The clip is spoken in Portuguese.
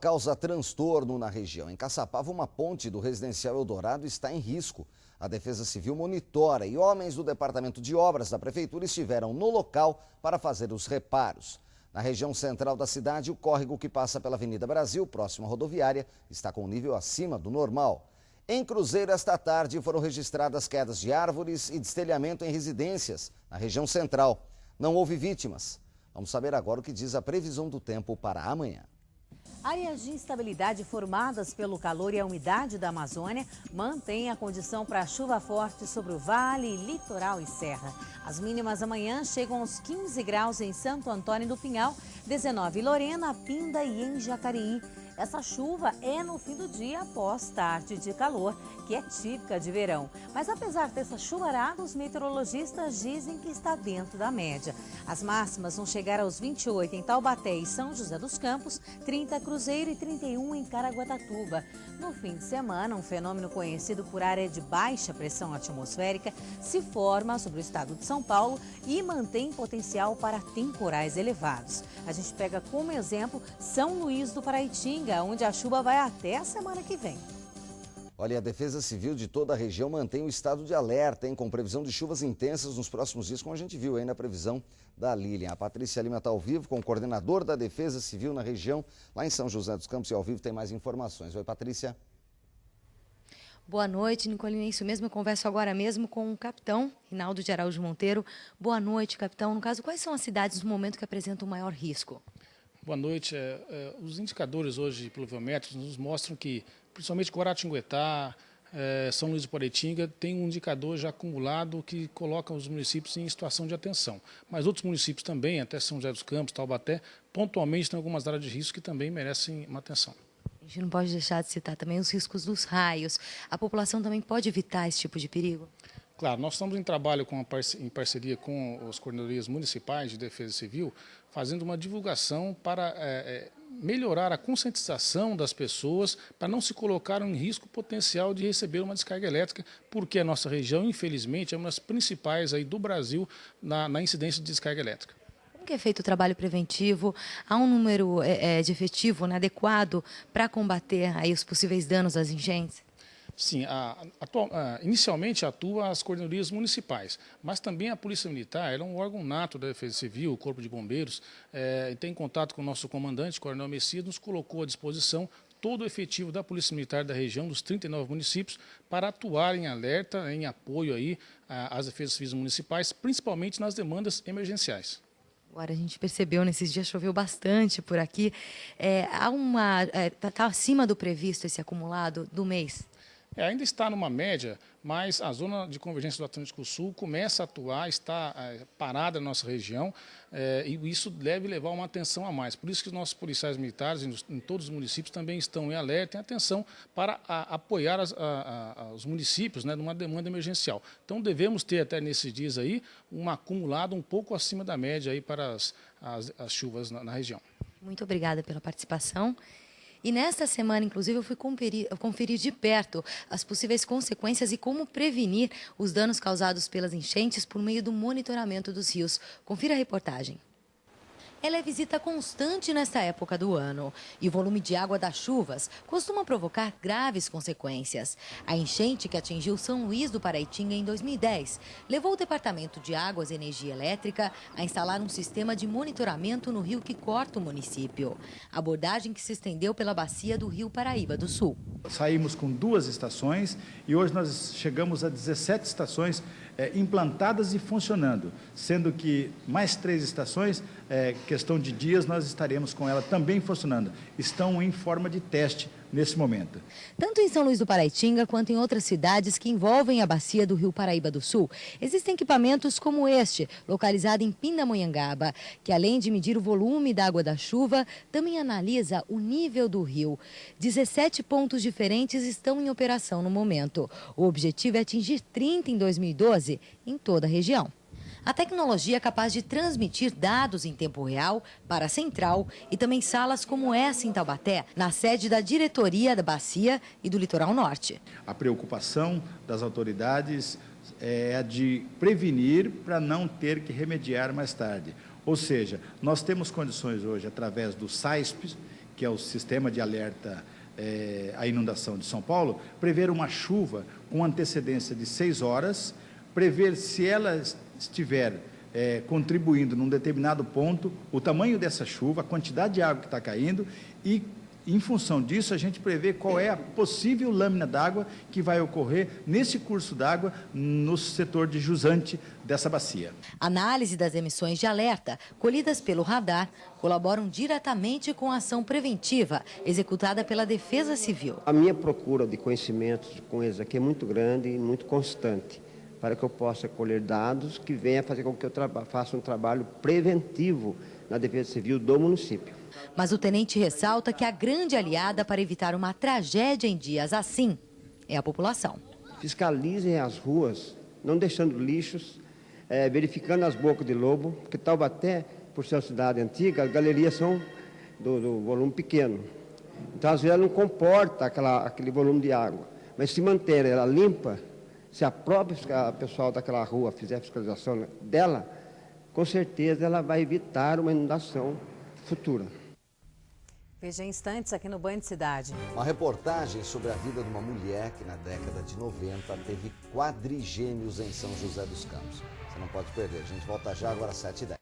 causa transtorno na região. Em Caçapava, uma ponte do residencial Eldorado está em risco. A Defesa Civil monitora e homens do Departamento de Obras da Prefeitura estiveram no local para fazer os reparos. Na região central da cidade, o córrego que passa pela Avenida Brasil, próximo à rodoviária, está com nível acima do normal. Em Cruzeiro, esta tarde, foram registradas quedas de árvores e destelhamento em residências, na região central. Não houve vítimas. Vamos saber agora o que diz a previsão do tempo para amanhã. Áreas de instabilidade formadas pelo calor e a umidade da Amazônia mantêm a condição para chuva forte sobre o vale, litoral e serra. As mínimas amanhã chegam aos 15 graus em Santo Antônio do Pinhal, 19 em Lorena, Pinda e em Jacareí. Essa chuva é no fim do dia após tarde de calor, que é típica de verão. Mas apesar dessa chuvarada, os meteorologistas dizem que está dentro da média. As máximas vão chegar aos 28 em Taubaté e São José dos Campos, 30 em Cruzeiro e 31 em Caraguatatuba. No fim de semana, um fenômeno conhecido por área de baixa pressão atmosférica se forma sobre o estado de São Paulo e mantém potencial para temporais elevados. A gente pega como exemplo São Luís do Paraitinga, onde a chuva vai até a semana que vem. Olha, a Defesa Civil de toda a região mantém o estado de alerta, com previsão de chuvas intensas nos próximos dias, como a gente viu aí na previsão da Lilian. A Patrícia Lima está ao vivo com o coordenador da Defesa Civil na região, lá em São José dos Campos, e ao vivo tem mais informações. Oi, Patrícia. Boa noite, Nicolina. É isso mesmo, eu converso agora mesmo com o capitão Rinaldo de Araújo Monteiro. Boa noite, capitão. No caso, quais são as cidades no momento que apresentam o maior risco? Boa noite. Os indicadores hoje pluviométricos nos mostram que, principalmente Guaratinguetá, São Luís do Paraitinga, tem um indicador já acumulado que coloca os municípios em situação de atenção. Mas outros municípios também, até São José dos Campos, Taubaté, pontualmente tem algumas áreas de risco que também merecem uma atenção. A gente não pode deixar de citar também os riscos dos raios. A população também pode evitar esse tipo de perigo? Claro, nós estamos em trabalho em parceria com as coordenadorias municipais de defesa civil, fazendo uma divulgação para melhorar a conscientização das pessoas para não se colocar em risco potencial de receber uma descarga elétrica, porque a nossa região, infelizmente, é uma das principais aí do Brasil na incidência de descarga elétrica. Como que é feito o trabalho preventivo? Há um número de efetivo adequado para combater aí os possíveis danos das enchentes? Sim, inicialmente atua as coordenadorias municipais, mas também a Polícia Militar é um órgão nato da Defesa Civil, o Corpo de Bombeiros, tem contato com o nosso comandante, Coronel Messias, nos colocou à disposição todo o efetivo da Polícia Militar da região, dos 39 municípios, para atuar em alerta, em apoio aí às defesas civis municipais, principalmente nas demandas emergenciais. Agora, a gente percebeu, nesses dias choveu bastante por aqui. Está acima do previsto esse acumulado do mês? Ainda está numa média, mas a zona de convergência do Atlântico Sul começa a atuar, está parada na nossa região, e isso deve levar uma atenção a mais. Por isso que os nossos policiais militares em todos os municípios também estão em alerta, em atenção para apoiar os municípios, numa demanda emergencial. Então devemos ter até nesses dias aí um acumulado um pouco acima da média aí para as chuvas na região. Muito obrigada pela participação. E nesta semana, inclusive, eu fui conferir de perto as possíveis consequências e como prevenir os danos causados pelas enchentes por meio do monitoramento dos rios. Confira a reportagem. Ela é visita constante nesta época do ano e o volume de água das chuvas costuma provocar graves consequências. A enchente que atingiu São Luís do Paraitinga em 2010 levou o Departamento de Águas e Energia Elétrica a instalar um sistema de monitoramento no rio que corta o município. Abordagem que se estendeu pela bacia do Rio Paraíba do Sul. Saímos com 2 estações e hoje nós chegamos a 17 estações implantadas e funcionando, sendo que mais 3 estações, questão de dias, nós estaremos com ela também funcionando. Estão em forma de teste nesse momento. Tanto em São Luís do Paraitinga quanto em outras cidades que envolvem a bacia do Rio Paraíba do Sul, existem equipamentos como este, localizado em Pindamonhangaba, que além de medir o volume da água da chuva, também analisa o nível do rio. 17 pontos diferentes estão em operação no momento. O objetivo é atingir 30 em 2012 em toda a região. A tecnologia é capaz de transmitir dados em tempo real para a central e também salas como essa em Taubaté, na sede da diretoria da Bacia e do Litoral Norte. A preocupação das autoridades é a de prevenir para não ter que remediar mais tarde. Ou seja, nós temos condições hoje, através do SAISP, que é o sistema de alerta à inundação de São Paulo, prever uma chuva com antecedência de 6 horas, prever se ela estiver contribuindo num determinado ponto, o tamanho dessa chuva, a quantidade de água que está caindo e, em função disso, a gente prevê qual é a possível lâmina d'água que vai ocorrer nesse curso d'água no setor de jusante dessa bacia. Análise das emissões de alerta colhidas pelo radar colaboram diretamente com a ação preventiva executada pela Defesa Civil. A minha procura de conhecimentos com eles aqui é muito grande e muito constante, para que eu possa colher dados que venham fazer com que eu faça um trabalho preventivo na Defesa Civil do município. Mas o tenente ressalta que a grande aliada para evitar uma tragédia em dias assim é a população. Fiscalizem as ruas, não deixando lixos, verificando as bocas de lobo, porque Taubaté, por ser uma cidade antiga, as galerias são do volume pequeno. Então, às vezes, ela não comporta aquele volume de água. Mas se manter ela limpa, se a própria pessoal daquela rua fizer a fiscalização dela, com certeza ela vai evitar uma inundação futura. Veja em instantes aqui no Banho de Cidade. Uma reportagem sobre a vida de uma mulher que na década de 90 teve quadrigêmeos em São José dos Campos. Você não pode perder. A gente volta já agora às 7h10.